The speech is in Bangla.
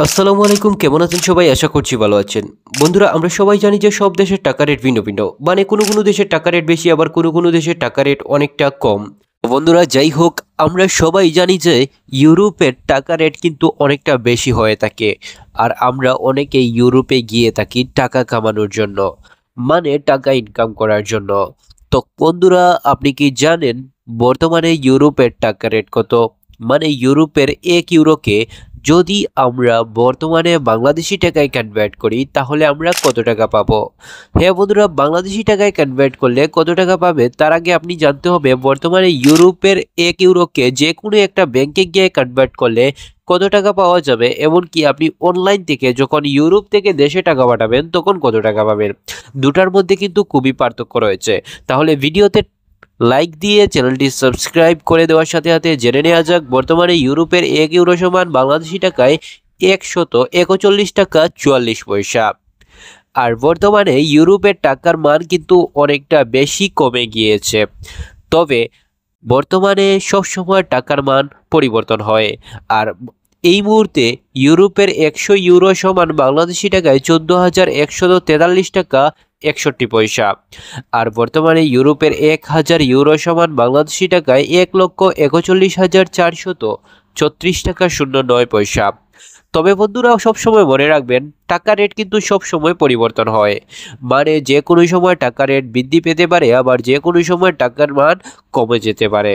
আসসালামু আলাইকুম, কেমন আছেন সবাই? আশা করছি ভালো আছেন। বন্ধুরা, আমরা সবাই জানি যে সব দেশের টাকা রেট ভিন্ন ভিন্ন। মানে কোনো দেশের টাকা রেট বেশি, আবার কোনো দেশের টাকা রেট অনেকটা কম। বন্ধুরা, যাই হোক, আমরা সবাই জানি যে ইউরোপের টাকা রেট কিন্তু অনেকটা বেশি হয়ে থাকে। আর আমরা অনেকেই ইউরোপে গিয়ে থাকি টাকা কামানোর জন্য, মানে টাকা ইনকাম করার জন্য। তো বন্ধুরা, আপনি কি জানেন বর্তমানে ইউরোপের টাকা রেট কত? মানে ইউরোপের 1 ইউরোকে যদি আমরা বর্তমানে বাংলাদেশি টাকায় কনভার্ট করি তাহলে আমরা কত টাকা পাবো? হ্যাঁ বন্ধুরা, বাংলাদেশি টাকায় কনভার্ট করলে কত টাকা পাবে তার আগে আপনি জানতে হবে বর্তমানে ইউরোপের 1 ইউরোকে যে কোনো একটা ব্যাংকে গিয়ে কনভার্ট করলে কত টাকা পাওয়া যাবে, এমনকি আপনি অনলাইন থেকে যখন ইউরোপ থেকে দেশে টাকা পাঠাবেন তখন কত টাকা পাবেন। দুটার মধ্যে কিন্তু খুবই পার্থক্য রয়েছে। তাহলে ভিডিওতে লাইক দিয়ে চ্যানেলটি সাবস্ক্রাইব করে দেওয়ার সাথে সাথে জেনে নেওয়া যাক বর্তমানে ইউরোপের 1 ইউরো সমান বাংলাদেশি টাকায় 141 টাকা 44 পয়সা। আর বর্তমানে ইউরোপের টাকার মান কিন্তু অনেকটা বেশি কমে গিয়েছে। তবে বর্তমানে সবসময় টাকার মান পরিবর্তন হয়। আর এই মুহূর্তে ইউরোপের 100 ইউরো সমান বাংলাদেশি টাকায় 14,143 টাকা 61 পয়সা। আর বর্তমানে ইউরোপের 1000 ইউরো সমান বাংলাদেশি টাকায় 1,41,434 টাকা 09 পয়সা। তবে বন্ধুরা, সবসময় মনে রাখবেন টাকা রেট কিন্তু সবসময় পরিবর্তন হয়। মানে যে কোনো সময় টাকা রেট বৃদ্ধি পেতে পারে, আবার যে কোনো সময় টাকার মান কমে যেতে পারে।